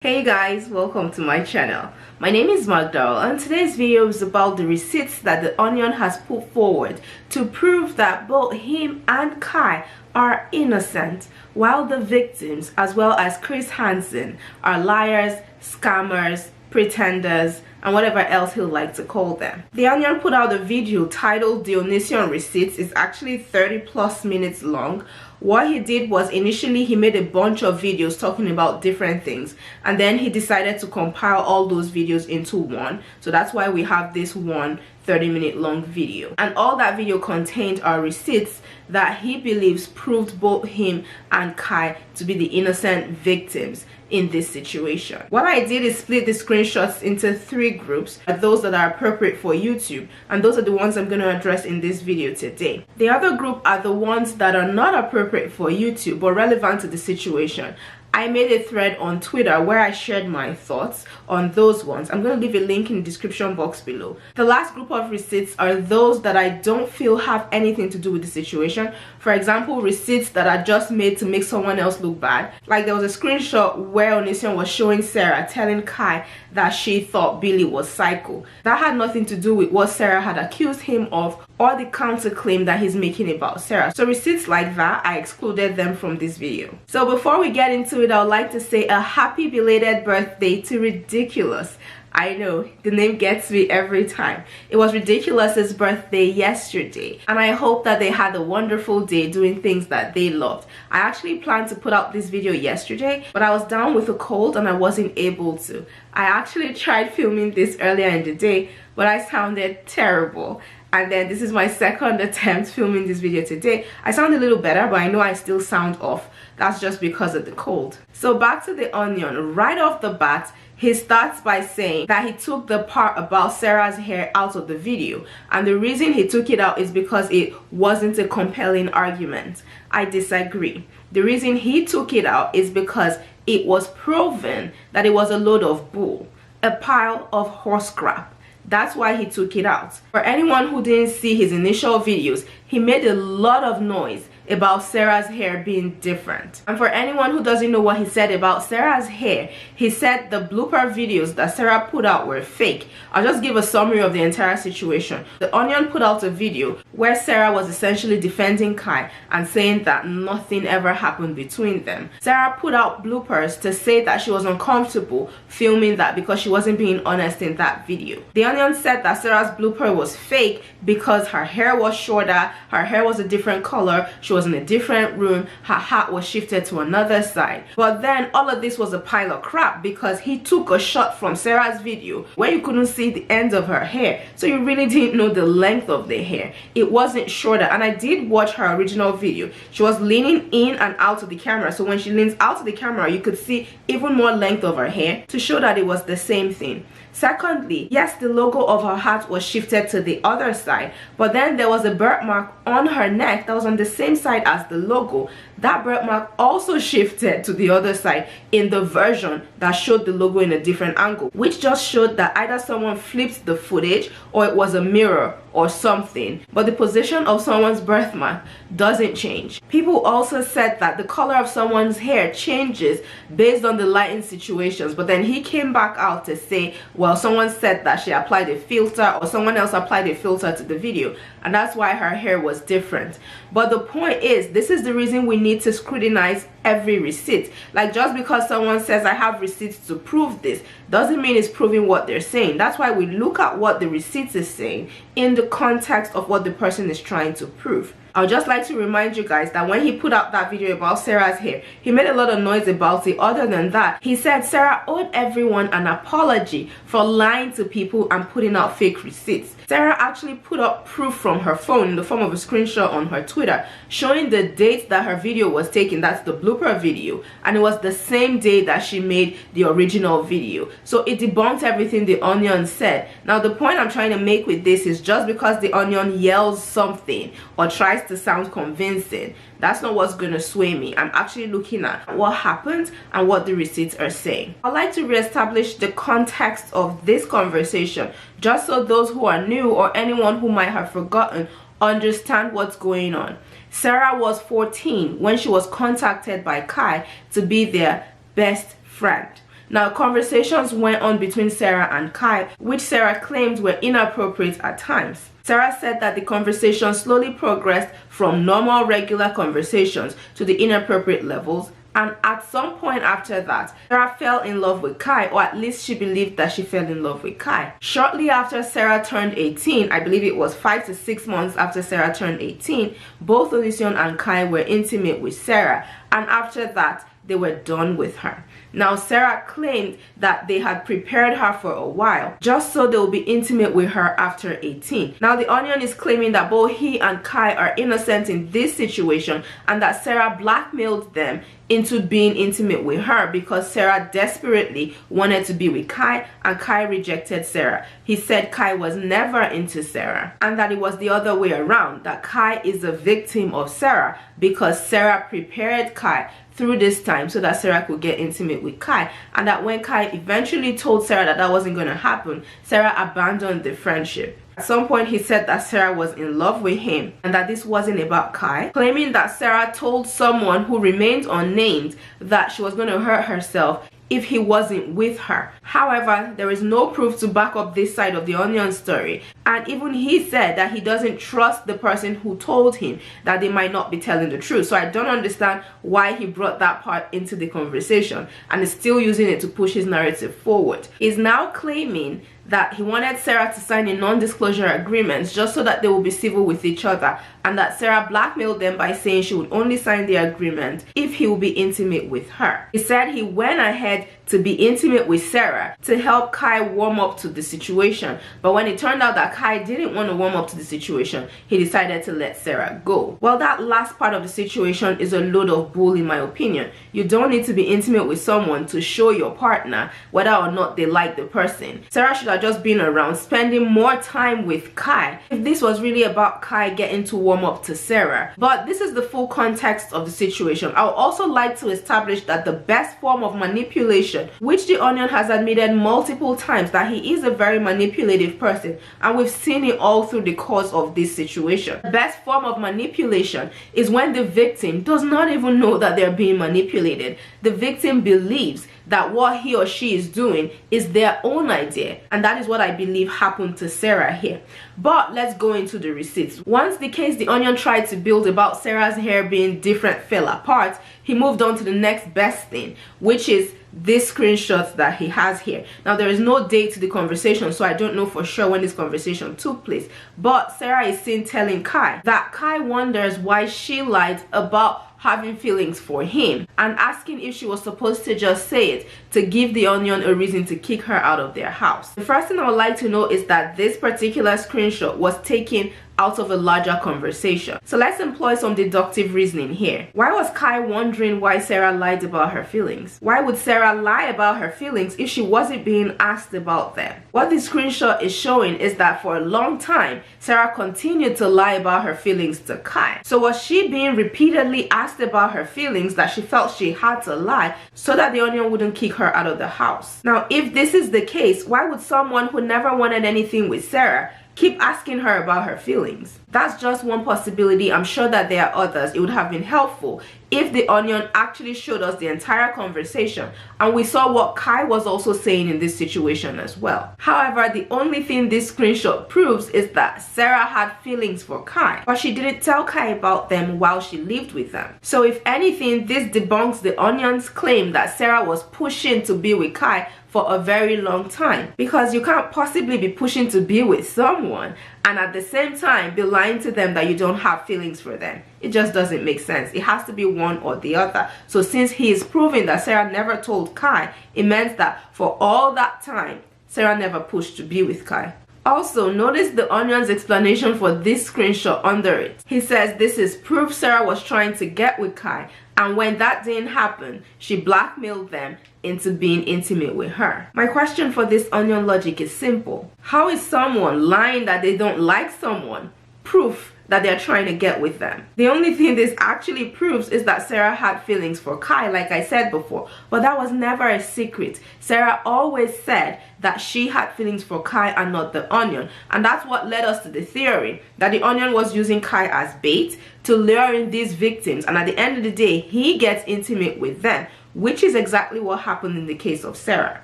Hey guys, welcome to my channel. My name is Magdal and today's video is about the receipts that the Onion has put forward to prove that both him and Kai are innocent, while the victims as well as Chris Hansen are liars, scammers, pretenders, and whatever else he'll like to call them. The Onion put out a video titled The Onision Receipts. It's actually 30+ minutes long. What he did was initially he made a bunch of videos talking about different things, and then he decided to compile all those videos into one. So that's why we have this one 30-minute long video, and all that video contained are receipts that he believes proved both him and Kai to be the innocent victims in this situation. What I did is split the screenshots into 3 groups, those that are appropriate for YouTube, and those are the ones I'm going to address in this video today. The other group are the ones that are not appropriate for YouTube but relevant to the situation. I made a thread on Twitter where I shared my thoughts on those ones. I'm going to leave a link in the description box below. The last group of receipts are those that I don't feel have anything to do with the situation. For example, receipts that are just made to make someone else look bad. Like there was a screenshot where Onision was showing Sarah telling Kai that she thought Billy was psycho. That had nothing to do with what Sarah had accused him of or the counterclaim that he's making about Sarah. So receipts like that, I excluded them from this video. So before we get into it, I would like to say a happy belated birthday to Ridiculous. I know, the name gets me every time. It was Ridiculous's birthday yesterday, and I hope that they had a wonderful day doing things that they loved. I actually planned to put out this video yesterday, but I was down with a cold and I wasn't able to. I actually tried filming this earlier in the day, but I sounded terrible. And then this is my second attempt filming this video today. I sound a little better, but I know I still sound off. That's just because of the cold. So back to the Onion. Right off the bat, he starts by saying that he took the part about Sarah's hair out of the video, and the reason he took it out is because it wasn't a compelling argument. I disagree. The reason he took it out is because it was proven that it was a load of bull, a pile of horse crap. That's why he took it out. For anyone who didn't see his initial videos, he made a lot of noise about Sarah's hair being different. And for anyone who doesn't know what he said about Sarah's hair, he said the blooper videos that Sarah put out were fake. I'll just give a summary of the entire situation. The Onion put out a video where Sarah was essentially defending Kai and saying that nothing ever happened between them. Sarah put out bloopers to say that she was uncomfortable filming that because she wasn't being honest in that video. The Onion said that Sarah's blooper was fake because her hair was shorter, her hair was a different color, she was in a different room, her hat was shifted to another side. But then all of this was a pile of crap because he took a shot from Sarah's video where you couldn't see the ends of her hair, so you really didn't know the length of the hair. It wasn't shorter, and I did watch her original video. She was leaning in and out of the camera, so when she leans out of the camera you could see even more length of her hair to show that it was the same thing. Secondly, yes, the logo of her hat was shifted to the other side, but then there was a birthmark on her neck that was on the same side as the logo. That birthmark also shifted to the other side in the version that showed the logo in a different angle, which just showed that either someone flipped the footage or it was a mirror or something, but the position of someone's birthmark doesn't change. People also said that the color of someone's hair changes based on the lighting situations, but then he came back out to say, well, someone said that she applied a filter or someone else applied a filter to the video, and that's why her hair was different. But the point is, this is the reason we need to scrutinize every receipt. Like, just because someone says I have receipts to prove this doesn't mean it's proving what they're saying. That's why we look at what the receipt is saying in the context of what the person is trying to prove. I would just like to remind you guys that when he put out that video about Sarah's hair, he made a lot of noise about it. Other than that, he said Sarah owed everyone an apology for lying to people and putting out fake receipts. Sarah actually put up proof from her phone in the form of a screenshot on her Twitter showing the date that her video was taken. That's the blooper video, and it was the same day that she made the original video. So it debunked everything the Onion said. Now the point I'm trying to make with this is, just because the Onion yells something or tries to sound convincing, that's not what's going to sway me. I'm actually looking at what happened and what the receipts are saying. I'd like to reestablish the context of this conversation, just so those who are new or anyone who might have forgotten understand what's going on. Sarah was 14 when she was contacted by Kai to be their best friend. Now, conversations went on between Sarah and Kai, which Sarah claimed were inappropriate at times. Sarah said that the conversation slowly progressed from normal, regular conversations to the inappropriate levels, and at some point after that, Sarah fell in love with Kai, or at least she believed that she fell in love with Kai. Shortly after Sarah turned 18, I believe it was 5 to 6 months after Sarah turned 18, both Onision and Kai were intimate with Sarah, and after that, they were done with her. Now, Sarah claimed that they had prepared her for a while, just so they will be intimate with her after 18. Now, the Onion is claiming that both he and Kai are innocent in this situation, and that Sarah blackmailed them into being intimate with her because Sarah desperately wanted to be with Kai, and Kai rejected Sarah. He said Kai was never into Sarah, and that it was the other way around, that Kai is a victim of Sarah because Sarah prepared Kai through this time so that Sarah could get intimate with Kai, and that when Kai eventually told Sarah that that wasn't going to happen, Sarah abandoned the friendship. At some point, he said that Sarah was in love with him and that this wasn't about Kai, claiming that Sarah told someone who remained unnamed that she was going to hurt herself if he wasn't with her. However, there is no proof to back up this side of the Onion story, and even he said that he doesn't trust the person who told him that they might not be telling the truth. So I don't understand why he brought that part into the conversation and is still using it to push his narrative forward. He's now claiming that he wanted Sarah to sign a non-disclosure agreement just so that they will be civil with each other, and that Sarah blackmailed them by saying she would only sign the agreement if he would be intimate with her. He said he went ahead to be intimate with Sarah to help Kai warm up to the situation, but when it turned out that Kai didn't want to warm up to the situation, he decided to let Sarah go. Well, that last part of the situation is a load of bull in my opinion. You don't need to be intimate with someone to show your partner whether or not they like the person. Sarah should have just been around, spending more time with Kai if this was really about Kai getting to warm up to Sarah. But this is the full context of the situation. I would also like to establish that the best form of manipulation, which the Onion has admitted multiple times that he is a very manipulative person, and we've seen it all through the course of this situation. The best form of manipulation is when the victim does not even know that they're being manipulated. The victim believes that what he or she is doing is their own idea, and that is what I believe happened to Sarah here. But let's go into the receipts. Once the case the Onion tried to build about Sarah's hair being different fell apart, he moved on to the next best thing, which is this screenshot that he has here. Now, there is no date to the conversation, so I don't know for sure when this conversation took place, but Sarah is seen telling Kai that Kai wonders why she lied about having feelings for him, and asking if she was supposed to just say it to give the Onion a reason to kick her out of their house. The first thing I would like to know is that this particular screenshot was taken out of a larger conversation. So let's employ some deductive reasoning here. Why was Kai wondering why Sarah lied about her feelings? Why would Sarah lie about her feelings if she wasn't being asked about them? What this screenshot is showing is that for a long time, Sarah continued to lie about her feelings to Kai. So was she being repeatedly asked about her feelings that she felt she had to lie so that the Onion wouldn't kick her out of the house? Now, if this is the case, why would someone who never wanted anything with Sarah keep asking her about her feelings? That's just one possibility. I'm sure that there are others. It would have been helpful if the Onion actually showed us the entire conversation and we saw what Kai was also saying in this situation as well. However, the only thing this screenshot proves is that Sarah had feelings for Kai, but she didn't tell Kai about them while she lived with them. So if anything, this debunks the Onion's claim that Sarah was pushing to be with Kai for a very long time, because you can't possibly be pushing to be with someone and at the same time be lying to them that you don't have feelings for them. It just doesn't make sense. It has to be one or the other. So since he is proving that Sarah never told Kai, it means that for all that time, Sarah never pushed to be with Kai. Also, notice the Onion's explanation for this screenshot under it. He says this is proof Sarah was trying to get with Kai, and when that didn't happen, she blackmailed them into being intimate with her. My question for this Onion logic is simple. How is someone lying that they don't like someone proof that they're trying to get with them? The only thing this actually proves is that Sarah had feelings for Kai, like I said before, but that was never a secret. Sarah always said that she had feelings for Kai and not the Onion, and that's what led us to the theory that the Onion was using Kai as bait to lure in these victims, and at the end of the day, he gets intimate with them, which is exactly what happened in the case of Sarah.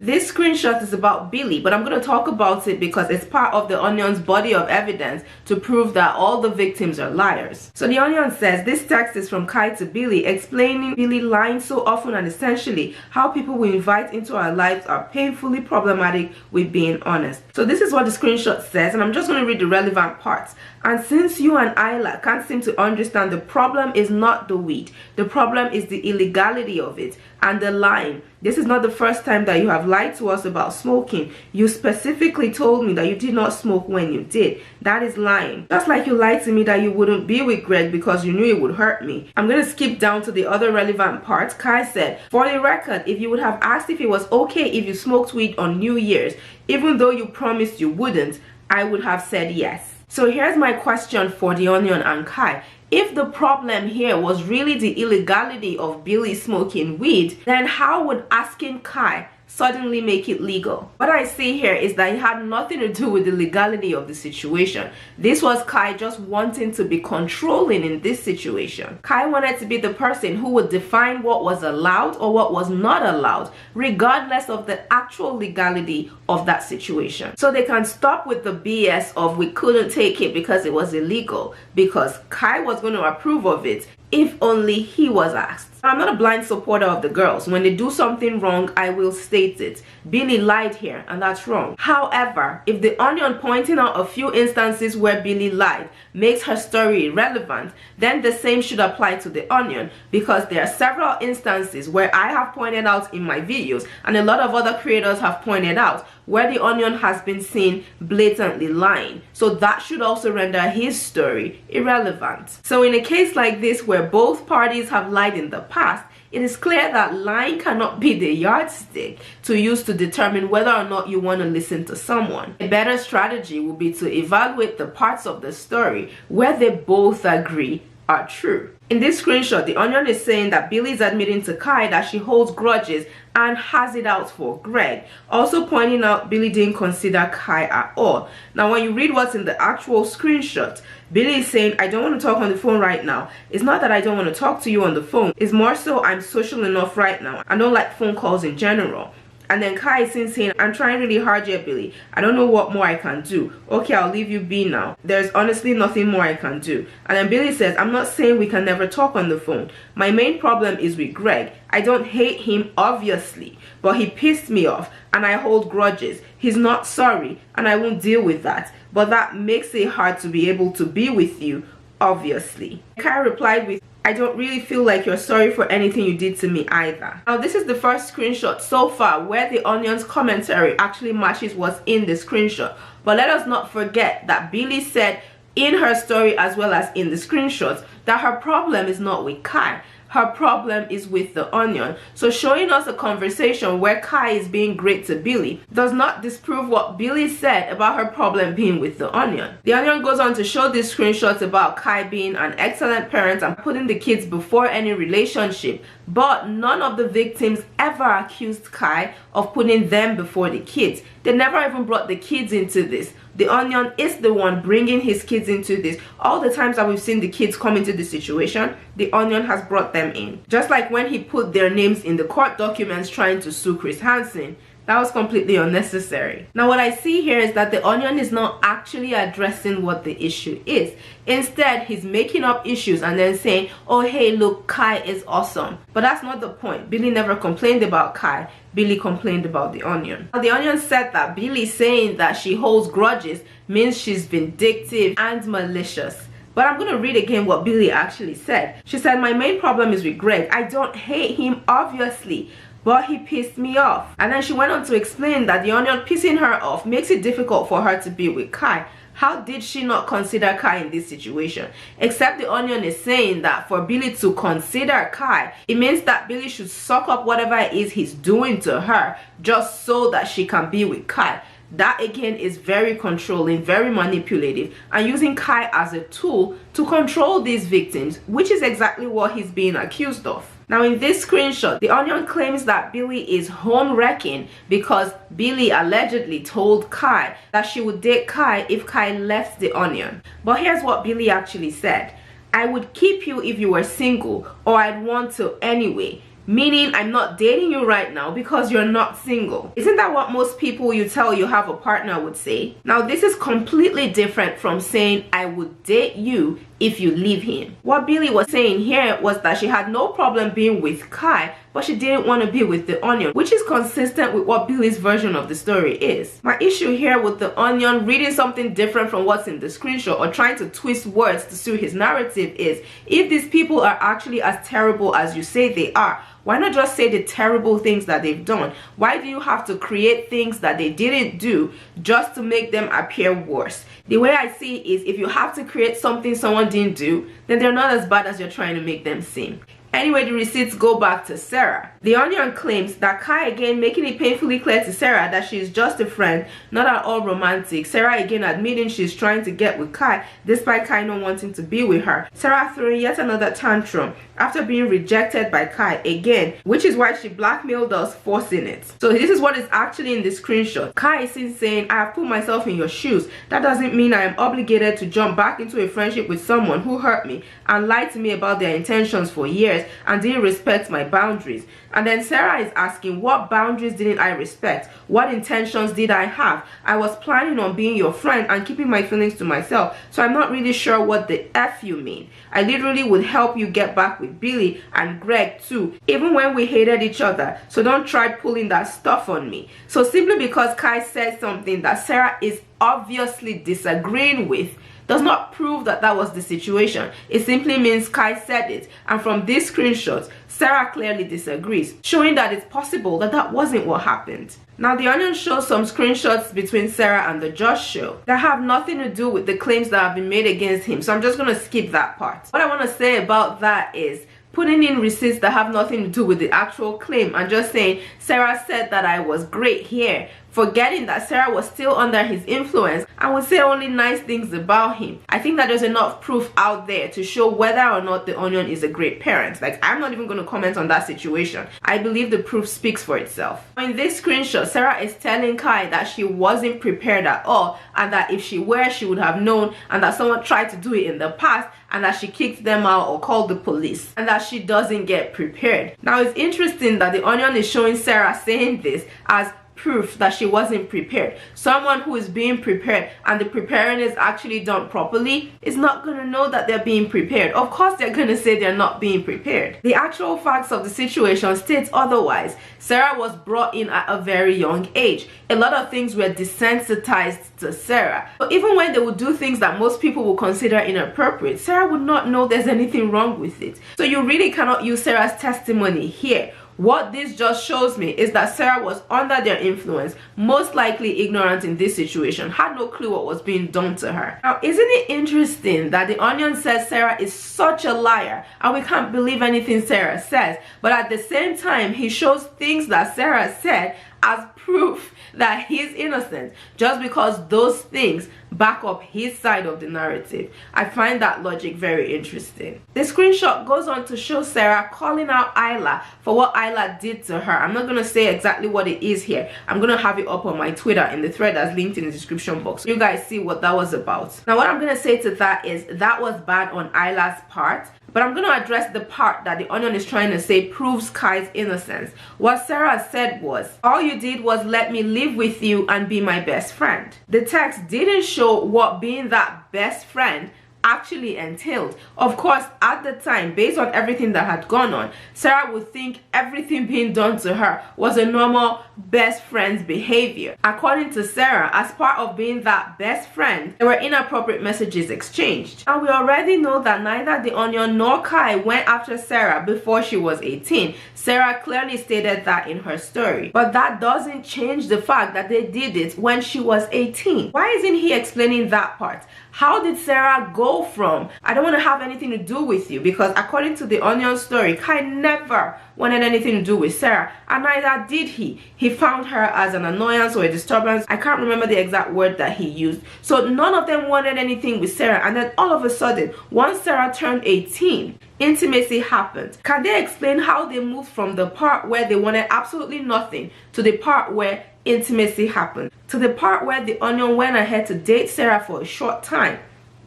This screenshot is about Billy, but I'm going to talk about it because it's part of the Onion's body of evidence to prove that all the victims are liars. So the Onion says this text is from Kai to Billy, explaining Billy lying so often and essentially how people we invite into our lives are painfully problematic with being honest. So this is what the screenshot says, and I'm just going to read the relevant parts. And since you and Isla can't seem to understand, the problem is not the weed. The problem is the illegality of it and the lying. This is not the first time that you have lied to us about smoking. You specifically told me that you did not smoke when you did. That is lying. Just like you lied to me that you wouldn't be with Greg because you knew it would hurt me. I'm going to skip down to the other relevant parts. Kai said, for the record, if you would have asked if it was okay if you smoked weed on New Year's, even though you promised you wouldn't, I would have said yes. So here's my question for the Onion and Kai. If the problem here was really the illegality of Billy smoking weed, then how would asking Kai suddenly make it legal? What I see here is that it had nothing to do with the legality of the situation. This was Kai just wanting to be controlling in this situation. Kai wanted to be the person who would define what was allowed or what was not allowed, regardless of the actual legality of that situation. So they can stop with the BS of we couldn't take it because it was illegal, because Kai was going to approve of it if only he was asked. I'm not a blind supporter of the girls. When they do something wrong, I will state it. Billy lied here, and that's wrong. However, if the Onion pointing out a few instances where Billy lied makes her story irrelevant, then the same should apply to the Onion, because there are several instances where I have pointed out in my videos, and a lot of other creators have pointed out, where the Onion has been seen blatantly lying. So that should also render his story irrelevant. So in a case like this where both parties have lied in the past, it is clear that lying cannot be the yardstick to use to determine whether or not you want to listen to someone. A better strategy would be to evaluate the parts of the story where they both agree are true. In this screenshot, the Onion is saying that Billy is admitting to Kai that she holds grudges and has it out for Greg, also pointing out Billy didn't consider Kai at all. Now when you read what's in the actual screenshot, Billy is saying, I don't want to talk on the phone right now. It's not that I don't want to talk to you on the phone. It's more so I'm social enough right now. I don't like phone calls in general. And then Kai is saying, I'm trying really hard here, Billy. I don't know what more I can do. Okay, I'll leave you be now. There's honestly nothing more I can do. And then Billy says, I'm not saying we can never talk on the phone. My main problem is with Greg. I don't hate him, obviously, but he pissed me off and I hold grudges. He's not sorry and I won't deal with that. But that makes it hard to be able to be with you, obviously. Kai replied with, I don't really feel like you're sorry for anything you did to me either. Now this is the first screenshot so far where the Onion's commentary actually matches what's in the screenshot. But let us not forget that Billy said in her story as well as in the screenshots that her problem is not with Kai. Her problem is with the Onion. So showing us a conversation where Kai is being great to Billy does not disprove what Billy said about her problem being with the Onion. The Onion goes on to show these screenshots about Kai being an excellent parent and putting the kids before any relationship, but none of the victims ever accused Kai of putting them before the kids. They never even brought the kids into this. The Onion is the one bringing his kids into this. All the times that we've seen the kids come into the situation, the Onion has brought them in. Just like when he put their names in the court documents trying to sue Chris Hansen. That was completely unnecessary. Now what I see here is that the Onion is not actually addressing what the issue is. Instead, he's making up issues and then saying, oh hey look, Kai is awesome. But that's not the point. Billy never complained about Kai. Billy complained about the Onion. Now the Onion said that Billy saying that she holds grudges means she's vindictive and malicious. But I'm going to read again what Billy actually said. She said, my main problem is with Greg. I don't hate him, obviously, but he pissed me off. And then she went on to explain that the Onion pissing her off makes it difficult for her to be with Kai. How did she not consider Kai in this situation? Except the Onion is saying that for Billy to consider Kai, it means that Billy should suck up whatever it is he's doing to her just so that she can be with Kai. That again is very controlling, very manipulative, and using Kai as a tool to control these victims, which is exactly what he's being accused of. Now in this screenshot, the Onion claims that Billy is home wrecking because Billy allegedly told Kai that she would date Kai if Kai left the Onion. But here's what Billy actually said. I would keep you if you were single, or I'd want to anyway. meaning I'm not dating you right now because you're not single. Isn't that what most people you tell you have a partner would say? Now this is completely different from saying I would date you if you leave him. What Billy was saying here was that she had no problem being with Kai, but she didn't want to be with the Onion, which is consistent with what Billy's version of the story is. My issue here with the Onion reading something different from what's in the screenshot or trying to twist words to suit his narrative is, if these people are actually as terrible as you say they are, why not just say the terrible things that they've done? Why do you have to create things that they didn't do just to make them appear worse? The way I see it is, if you have to create something someone didn't do, then they're not as bad as you're trying to make them seem. Anyway, the receipts go back to Sarah. The Onion claims that Kai, again making it painfully clear to Sarah that she is just a friend, not at all romantic. Sarah again admitting she's trying to get with Kai despite Kai not wanting to be with her. Sarah throwing yet another tantrum after being rejected by Kai again, which is why she blackmailed us, forcing it. So this is what is actually in the screenshot. Kai is seen saying, I have put myself in your shoes. That doesn't mean I am obligated to jump back into a friendship with someone who hurt me and lied to me about their intentions for years and didn't respect my boundaries. And then Sarah is asking, what boundaries didn't I respect? What intentions did I have? I was planning on being your friend and keeping my feelings to myself, so I'm not really sure what the F you mean. I literally would help you get back with Billy and Greg too, even when we hated each other, so don't try pulling that stuff on me. So simply because Kai said something that Sarah is obviously disagreeing with does not prove that that was the situation. It simply means Kai said it, and from these screenshots, Sarah clearly disagrees, showing that it's possible that that wasn't what happened. Now the Onion shows some screenshots between Sarah and the Josh show that have nothing to do with the claims that have been made against him, so I'm just going to skip that part. What I want to say about that is putting in receipts that have nothing to do with the actual claim and just saying Sarah said that I was great here, forgetting that Sarah was still under his influence and would say only nice things about him. I think that there's enough proof out there to show whether or not the Onion is a great parent. Like, I'm not even going to comment on that situation. I believe the proof speaks for itself. In this screenshot, Sarah is telling Kai that she wasn't prepared at all, and that if she were, she would have known, and that someone tried to do it in the past, and that she kicked them out or called the police, and that she doesn't get prepared. Now it's interesting that the Onion is showing Sarah saying this as proof that she wasn't prepared. Someone who is being prepared and the preparing is actually done properly is not going to know that they're being prepared. Of course they're going to say they're not being prepared. The actual facts of the situation states otherwise. Sarah was brought in at a very young age. A lot of things were desensitized to Sarah. But even when they would do things that most people would consider inappropriate, Sarah would not know there's anything wrong with it. So you really cannot use Sarah's testimony here. What this just shows me is that Sarah was under their influence, most likely ignorant in this situation, had no clue what was being done to her. Now, isn't it interesting that the Onion says Sarah is such a liar and we can't believe anything Sarah says, but at the same time he shows things that Sarah said as proof that he's innocent just because those things back up his side of the narrative. I find that logic very interesting. The screenshot goes on to show Sarah calling out Isla for what Isla did to her. I'm not going to say exactly what it is here. I'm going to have it up on my Twitter in the thread that's linked in the description box, so you guys see what that was about. Now what I'm going to say to that is that was bad on Isla's part, but I'm going to address the part that the Onion is trying to say proves Kai's innocence. What Sarah said was, all you did was let me live with you and be my best friend. The text didn't show what being that best friend actually entailed. Of course, at the time, based on everything that had gone on, Sarah would think everything being done to her was a normal best friend's behavior. According to Sarah, as part of being that best friend, there were inappropriate messages exchanged. And we already know that neither the Onion nor Kai went after Sarah before she was 18. Sarah clearly stated that in her story. But that doesn't change the fact that they did it when she was 18. Why isn't he explaining that part? How did Sarah go from, I don't want to have anything to do with you, because according to the Onion story, Kai never wanted anything to do with Sarah, and neither did he. He found her as an annoyance or a disturbance. I can't remember the exact word that he used. So none of them wanted anything with Sarah, and then all of a sudden, once Sarah turned 18, intimacy happened. Can they explain how they moved from the part where they wanted absolutely nothing to the part where intimacy happened, to the part where the Onion went ahead to date Sarah for a short time,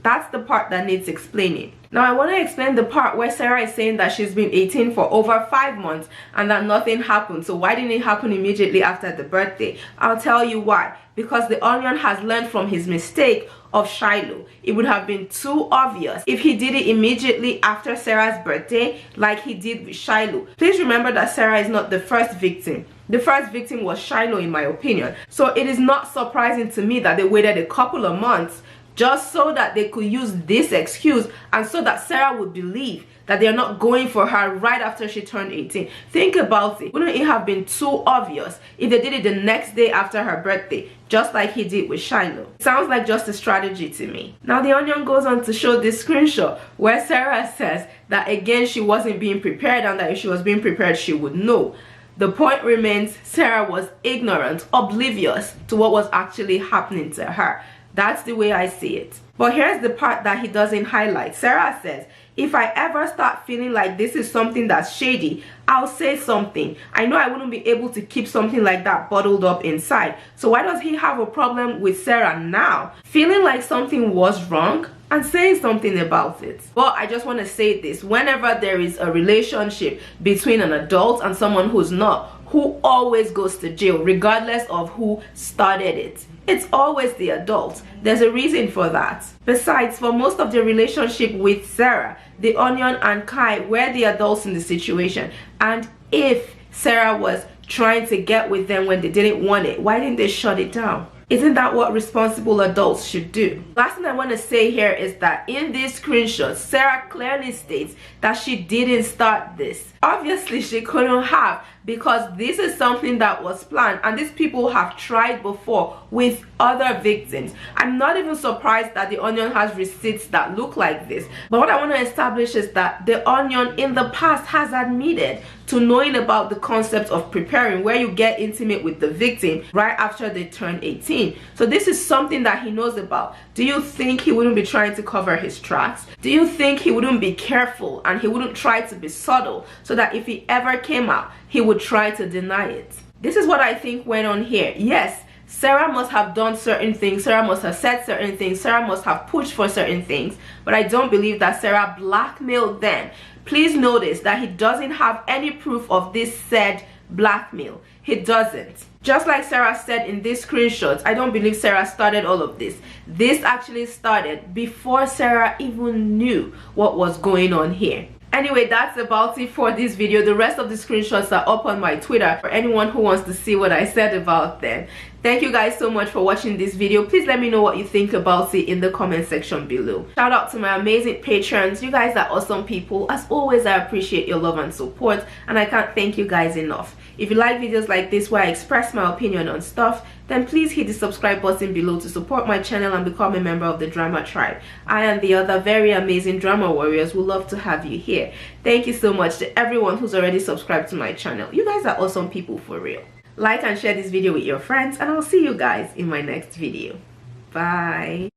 That's the part that needs explaining. Now I want to explain the part where Sarah is saying that she's been 18 for over 5 months and that nothing happened. So why didn't it happen immediately after the birthday? I'll tell you why. Because the Onion has learned from his mistake of Shiloh. It would have been too obvious if he did it immediately after Sarah's birthday like he did with Shiloh. Please remember that Sarah is not the first victim. The first victim was Shiloh, in my opinion. So it is not surprising to me that they waited a couple of months just so that they could use this excuse and so that Sarah would believe that they're not going for her right after she turned 18. Think about it. Wouldn't it have been too obvious if they did it the next day after her birthday, just like he did with Shiloh? Sounds like just a strategy to me. Now the Onion goes on to show this screenshot where Sarah says that again she wasn't being prepared and that if she was being prepared she would know. The point remains, Sarah was ignorant, oblivious to what was actually happening to her. That's the way I see it. But here's the part that he doesn't highlight. Sarah says, if I ever start feeling like this is something that's shady, I'll say something. I know I wouldn't be able to keep something like that bottled up inside. So why does he have a problem with Sarah now? Feeling like something was wrong and saying something about it. Well, I just want to say this. Whenever there is a relationship between an adult and someone who's not, who always goes to jail regardless of who started it? It's always the adult. There's a reason for that. Besides, for most of the relationship with Sarah, the Onion and Kai were the adults in the situation. And if Sarah was trying to get with them when they didn't want it, why didn't they shut it down? Isn't that what responsible adults should do? Last thing I want to say here is that in this screenshot, Sarah clearly states that she didn't start this. Obviously, she couldn't have, because this is something that was planned and these people have tried before with other victims. I'm not even surprised that the Onion has receipts that look like this. But what I want to establish is that the Onion in the past has admitted to knowing about the concept of preparing, where you get intimate with the victim right after they turn 18. So this is something that he knows about. Do you think he wouldn't be trying to cover his tracks? Do you think he wouldn't be careful and he wouldn't try to be subtle so that if he ever came out, he would try to deny it? This is what I think went on here. Yes, Sarah must have done certain things, Sarah must have said certain things, Sarah must have pushed for certain things, but I don't believe that Sarah blackmailed them. Please notice that he doesn't have any proof of this said blackmail. He doesn't. Just like Sarah said in this screenshot, I don't believe Sarah started all of this. This actually started before Sarah even knew what was going on here. Anyway, that's about it for this video. The rest of the screenshots are up on my Twitter for anyone who wants to see what I said about them. Thank you guys so much for watching this video. Please let me know what you think about it in the comment section below. Shout out to my amazing patrons. You guys are awesome people. As always, I appreciate your love and support, and I can't thank you guys enough. If you like videos like this where I express my opinion on stuff, then please hit the subscribe button below to support my channel and become a member of the Drama Tribe. I and the other very amazing drama warriors would love to have you here. Thank you so much to everyone who's already subscribed to my channel. You guys are awesome people for real. Like and share this video with your friends, and I'll see you guys in my next video. Bye.